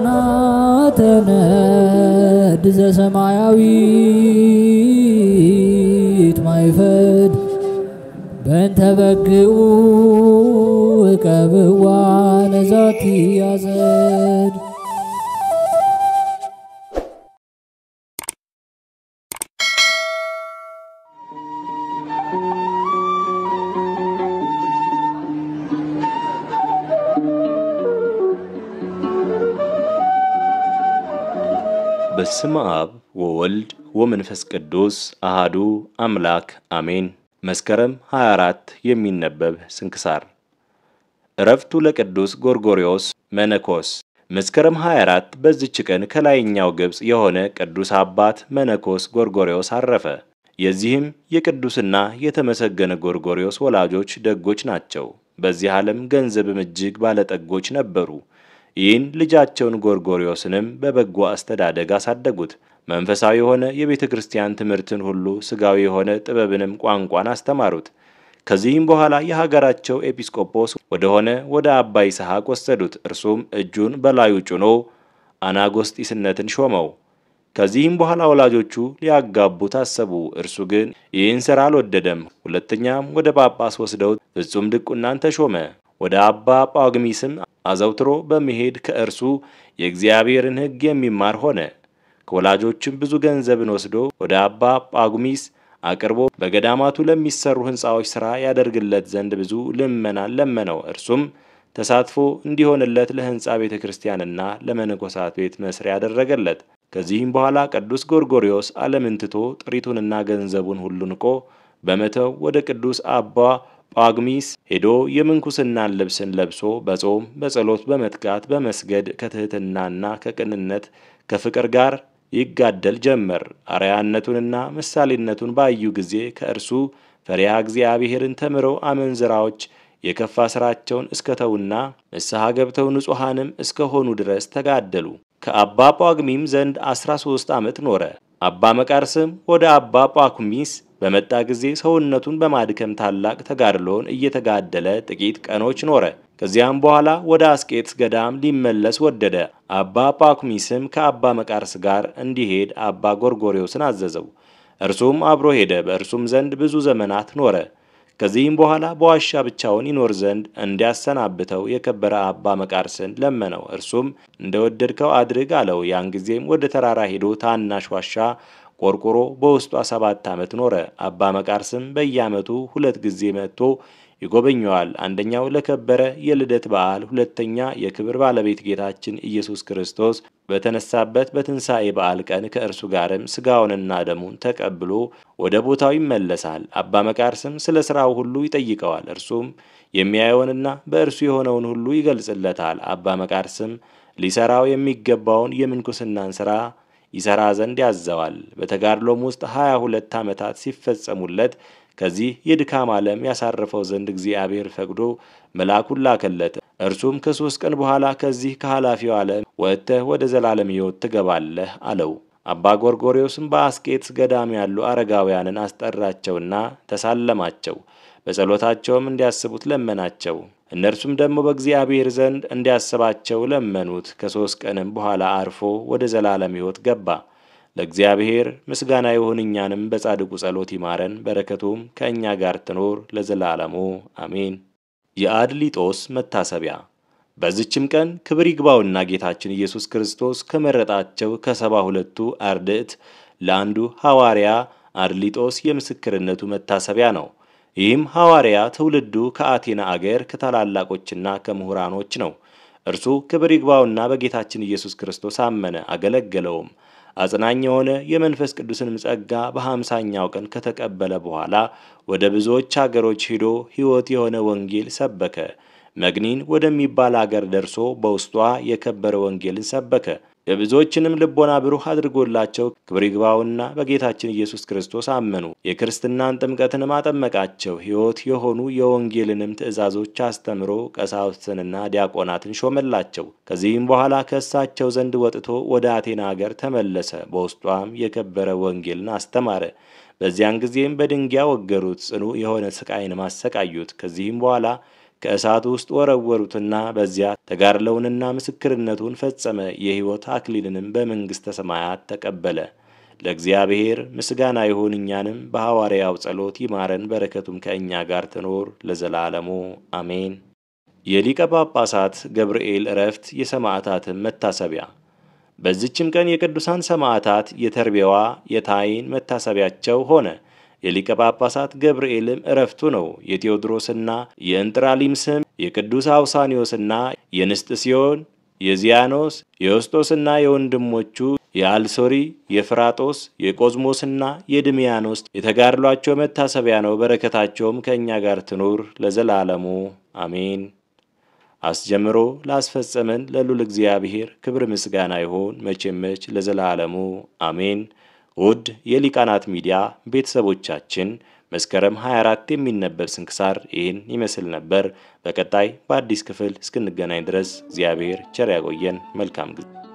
ሊቃናተ ነድ ዘሰማያዊት ማይፈድ በእንተ በግዑ እቀብዋ ለዛቲ ያዘድ በስመ አብ ወወልድ ወመንፈስ ቅዱስ አሐዱ አምላክ አሜን። መስከረም 24 የሚነበብ ስንክሳር። ዕረፍቱ ለቅዱስ ጎርጎርዮስ መነኮስ። መስከረም 24 በዚች ቀን ከላይኛው ግብጽ የሆነ ቅዱስ አባት መነኮስ ጎርጎርዮስ አረፈ። የዚህም የቅዱስና የተመሰገነ ጎርጎርዮስ ወላጆች ደጎች ናቸው። በዚህ ዓለም ገንዘብም እጅግ ባለጠጎች ነበሩ። ይህን ልጃቸውን ጎርጎርዮስንም በበጎ አስተዳደግ አሳደጉት። መንፈሳዊ የሆነ የቤተ ክርስቲያን ትምህርትን ሁሉ ሥጋዊ የሆነ ጥበብንም ቋንቋን አስተማሩት። ከዚህም በኋላ የሀገራቸው ኤጲስቆጶስ ወደ አባ ይስሐቅ ወሰዱት። እርሱም እጁን በላዩ ጭኖ አናጎስጢስነትን ሾመው። ከዚህም በኋላ ወላጆቹ ሊያጋቡት አሰቡ። እርሱ ግን ይህን ሥራ አልወደደም። ሁለተኛም ወደ ጳጳስ ወስደው ፍጹም ድቁናን ተሾመ። ወደ አባ ጳጉሚስም አዘውትሮ በመሄድ ከእርሱ የእግዚአብሔርን ሕግ የሚማር ሆነ። ከወላጆችም ብዙ ገንዘብን ወስዶ ወደ አባ ጳጉሚስ አቅርቦ በገዳማቱ ለሚሰሩ ሕንጻዎች ሥራ ያደርግለት ዘንድ ብዙ ልመናን ለመነው። እርሱም ተሳትፎ እንዲሆንለት ለሕንጻ ቤተ ክርስቲያንና ለመነኮሳት ቤት መስሪያ ያደረገለት። ከዚህም በኋላ ቅዱስ ጎርጎርዮስ ዓለምን ትቶ ጥሪቱንና ገንዘቡን ሁሉ ንቆ በመተው ወደ ቅዱስ አባ ጳጉሚስ ሄዶ የምንኩስናን ልብስን ለብሶ በጾም በጸሎት በመትጋት በመስገድ ከትህትናና ከቅንነት ከፍቅር ጋር ይጋደል ጀመር። አርአያነቱንና ምሳሌነቱን ባዩ ጊዜ ከእርሱ ፈሪሃ እግዚአብሔርን ተምረው አመንዝራዎች የከፋ ሥራቸውን እስከተውና ንስሐ ገብተው ንጹሐንም እስከሆኑ ድረስ ተጋደሉ። ከአባ ጳጉሚም ዘንድ 13 ዓመት ኖረ። አባ መቃርስም ወደ አባ ጳኩሚስ በመጣ ጊዜ ሰውነቱን በማድከም ታላቅ ተጋድሎን እየተጋደለ ጥቂት ቀኖች ኖረ። ከዚያም በኋላ ወደ አስቄጥስ ገዳም ሊመለስ ወደደ። አባ ጳኩሚስም ከአባ መቃርስ ጋር እንዲሄድ አባ ጎርጎርዮስን አዘዘው። እርሱም አብሮ ሄደ። በእርሱም ዘንድ ብዙ ዘመናት ኖረ። ከዚህም በኋላ በዋሻ ብቻውን ይኖር ዘንድ እንዲያሰናብተው የከበረ አባ መቃርስን ለመነው። እርሱም እንደወደድከው አድርግ አለው። ያን ጊዜም ወደ ተራራ ሄዶ ታናሽ ዋሻ ቆርቆሮ በውስጧ 7 ዓመት ኖረ። አባ መቃርስም በየዓመቱ 2 ጊዜ መጥቶ ይጎበኘዋል። አንደኛው ለከበረ የልደት በዓል፣ ሁለተኛ የክብር ባለቤት ጌታችን ኢየሱስ ክርስቶስ በተነሳበት በትንሣኤ በዓል ቀን ከእርሱ ጋርም ሥጋውንና ደሙን ተቀብሎ ወደ ቦታው ይመለሳል። አባ መቃርስም ስለ ሥራው ሁሉ ይጠይቀዋል። እርሱም የሚያየውንና በእርሱ የሆነውን ሁሉ ይገልጽለታል። አባ መቃርስም ሊሰራው የሚገባውን የምንኩስናን ሥራ ይሰራ ዘንድ ያዘዋል። በተጋድሎም ውስጥ 22 ዓመታት ሲፈጸሙለት ከዚህ የድካም ዓለም ያሳርፈው ዘንድ እግዚአብሔር ፈቅዶ መልአኩን ላከለት። እርሱም ከ3 ቀን በኋላ ከዚህ ከኃላፊው ዓለም ወጥተህ ወደ ዘላለም ሕይወት ትገባለህ አለው። አባ ጎርጎርዮስም በአስቄጥስ ገዳም ያሉ አረጋውያንን አስጠራቸውና ተሳለማቸው። በጸሎታቸውም እንዲያስቡት ለመናቸው። እነርሱም ደግሞ በእግዚአብሔር ዘንድ እንዲያስባቸው ለመኑት። ከ3 ቀንም በኋላ አርፎ ወደ ዘላለም ሕይወት ገባ። ለእግዚአብሔር ምስጋና ይሁን፣ እኛንም በጻድቁ ጸሎት ይማረን፣ በረከቱም ከእኛ ጋር ትኖር ለዘላለሙ አሜን። የአድሊጦስ መታሰቢያ። በዚችም ቀን ክብር ይግባውና ጌታችን ኢየሱስ ክርስቶስ ከመረጣቸው ከ72ቱ አርድእት ለአንዱ ሐዋርያ አድሊጦስ የምስክርነቱ መታሰቢያ ነው። ይህም ሐዋርያ ትውልዱ ከአቴና አገር ከታላላቆችና ከምሁራኖች ነው። እርሱ ክብር ይግባውና በጌታችን ኢየሱስ ክርስቶስ አመነ፣ አገለገለውም። አጽናኝ የሆነ የመንፈስ ቅዱስንም ጸጋ በ50ኛው ቀን ከተቀበለ በኋላ ወደ ብዙዎች አገሮች ሄዶ ሕይወት የሆነ ወንጌል ሰበከ። መግኒን ወደሚባል አገር ደርሶ በውስጧ የከበረ ወንጌልን ሰበከ። የብዙዎችንም ልቦና ብሩህ አድርጎላቸው ክብር ይግባውና በጌታችን ኢየሱስ ክርስቶስ አመኑ። የክርስትናን ጥምቀትንም አጠመቃቸው። ሕይወት የሆኑ የወንጌልንም ትእዛዞች አስተምሮ ቀሳውስትንና ዲያቆናትን ሾመላቸው። ከዚህም በኋላ ከእሳቸው ዘንድ ወጥቶ ወደ አቴና አገር ተመለሰ። በውስጧም የከበረ ወንጌልን አስተማረ። በዚያን ጊዜም በድንጋይ ወገሩት፣ ጽኑ የሆነ ስቃይንም አሰቃዩት። ከዚህም በኋላ ከእሳት ውስጥ ወረወሩትና በዚያ ተጋድለውንና ምስክርነቱን ፈጸመ። የሕይወት አክሊልንም በመንግሥተ ሰማያት ተቀበለ። ለእግዚአብሔር ምስጋና ይሁን። እኛንም በሐዋርያው ጸሎት ይማረን፣ በረከቱም ከእኛ ጋር ትኖር ለዘላለሙ አሜን። የሊቀ ጳጳሳት ገብርኤል ዕረፍት የሰማዕታትም መታሰቢያ። በዚችም ቀን የቅዱሳን ሰማዕታት የተርቤዋ የታይን መታሰቢያቸው ሆነ። የሊቀ ጳጳሳት ገብርኤልም ዕረፍቱ ነው። የቴዎድሮስና የእንጥራሊም ስም የቅዱስ አውሳኒዮስና የንስጥስዮን የዚያኖስ የዮስጦስና የወንድሞቹ የአልሶሪ የፍራጦስ የቆዝሞስና የድሚያኖስ የተጋድሏቸው መታሰቢያ ነው። በረከታቸውም ከእኛ ጋር ትኑር ለዘላለሙ አሜን። አስጀምሮ ላስፈጸመን ለልዑል እግዚአብሔር ክብር ምስጋና ይሁን መቼመች ለዘላለሙ አሜን። ውድ የሊቃናት ሚዲያ ቤተሰቦቻችን መስከረም 24 የሚነበብ ስንክሳር ይህን ይመስል ነበር። በቀጣይ በአዲስ ክፍል እስክንገናኝ ድረስ እግዚአብሔር ቸር ያቆየን። መልካም ጊዜ